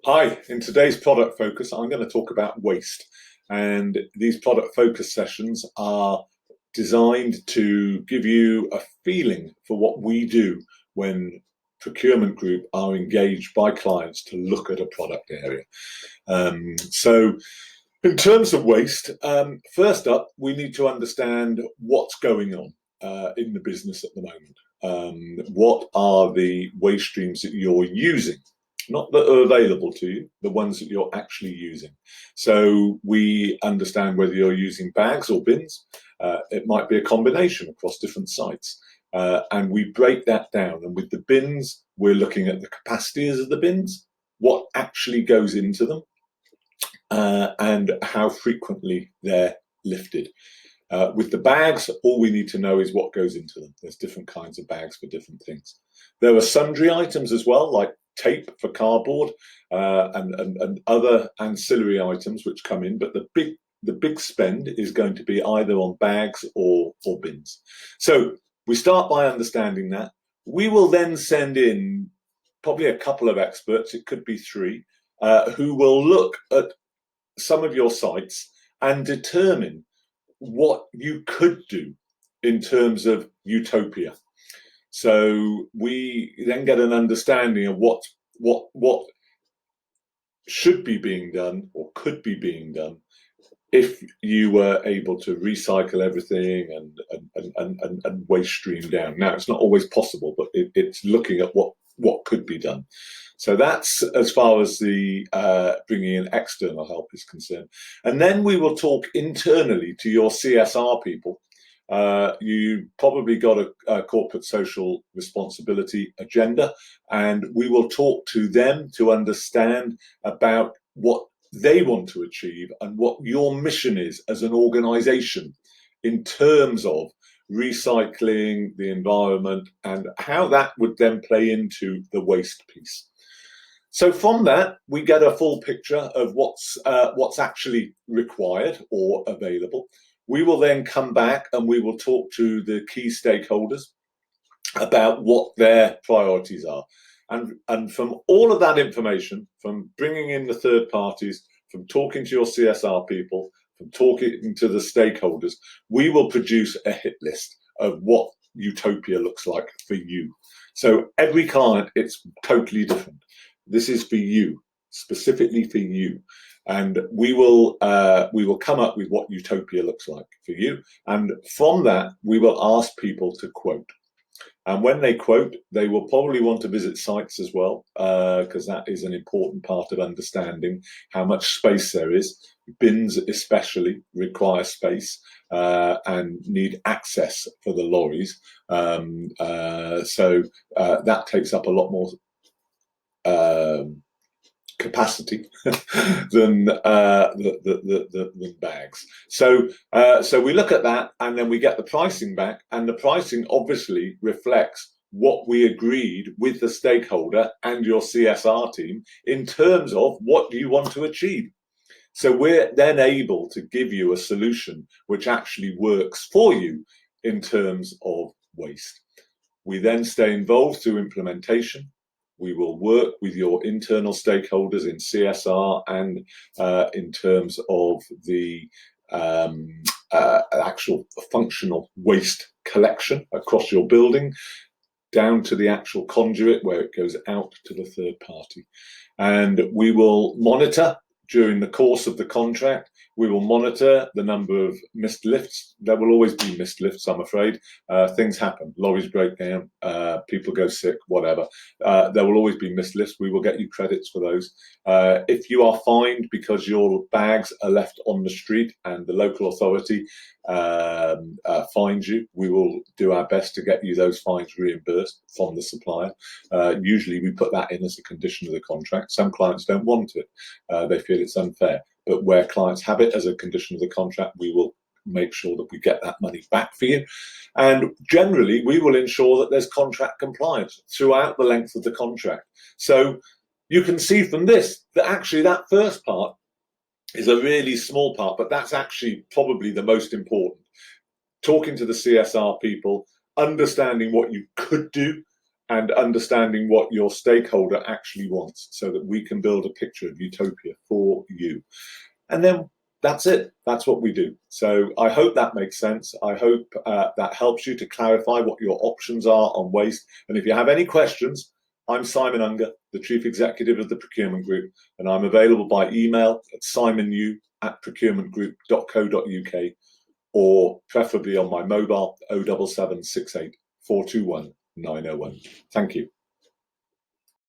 Hi, in today's product focus, I'm going to talk about waste. And these product focus sessions are designed to give you a feeling for what we do when procurement group are engaged by clients to look at a product area. So in terms of waste, first up, we need to understand what's going on in the business at the moment. What are the waste streams that you're using? Not that are available to you, the ones that you're actually using. So we understand whether you're using bags or bins. It might be a combination across different sites. And we break that down. And with the bins, we're looking at the capacities of the bins, what actually goes into them, and how frequently they're lifted. With the bags, all we need to know is what goes into them. There's different kinds of bags for different things. There are sundry items as well, like tape for cardboard and other ancillary items which come in, but the big spend is going to be either on bags or bins. So we start by understanding that. We will then send in probably a couple of experts, it could be three, who will look at some of your sites and determine what you could do in terms of utopia. So we then get an understanding of what should be being done or could be being done if you were able to recycle everything and waste stream down. Now, it's not always possible, but it's looking at what could be done. So that's as far as the bringing in external help is concerned. And then we will talk internally to your CSR people. You probably got a corporate social responsibility agenda, and we will talk to them to understand about what they want to achieve and what your mission is as an organization in terms of recycling, the environment, and how that would then play into the waste piece. So from that, we get a full picture of what's actually required or available. We will then come back and we will talk to the key stakeholders about what their priorities are. And from all of that information, from bringing in the third parties, from talking to your CSR people, from talking to the stakeholders, we will produce a hit list of what utopia looks like for you. So every client, it's totally different. This is for you, specifically for you. And we will come up with what utopia looks like for you. And from that, we will ask people to quote. And when they quote, they will probably want to visit sites as well, because that is an important part of understanding how much space there is. Bins especially require space and need access for the lorries. So that takes up a lot more capacity than bags. So we look at that, and then we get the pricing back, and the pricing obviously reflects what we agreed with the stakeholder and your CSR team in terms of what you want to achieve. So we're then able to give you a solution which actually works for you in terms of waste. We then stay involved through implementation. We will work with your internal stakeholders in CSR and in terms of the actual functional waste collection across your building, down to the actual conduit where it goes out to the third party. And we will monitor during the course of the contract. We will monitor the number of missed lifts. There will always be missed lifts, I'm afraid. Things happen. Lorries break down. People go sick, whatever. There will always be missed lifts. We will get you credits for those. If you are fined because your bags are left on the street and the local authority finds you, we will do our best to get you those fines reimbursed from the supplier. Usually we put that in as a condition of the contract. Some clients don't want it. They feel it's unfair. But where clients have it as a condition of the contract, we will make sure that we get that money back for you. And generally, we will ensure that there's contract compliance throughout the length of the contract. So you can see from this that actually that first part is a really small part, but that's actually probably the most important. Talking to the CSR people, understanding what you could do, and understanding what your stakeholder actually wants so that we can build a picture of utopia for you. And then that's it. That's what we do. So I hope that makes sense. I hope that helps you to clarify what your options are on waste. And if you have any questions, I'm Simon Unger, the Chief Executive of the Procurement Group, and I'm available by email at simonu@procurementgroup.co.uk, or preferably on my mobile 07768 421 901. Thank you.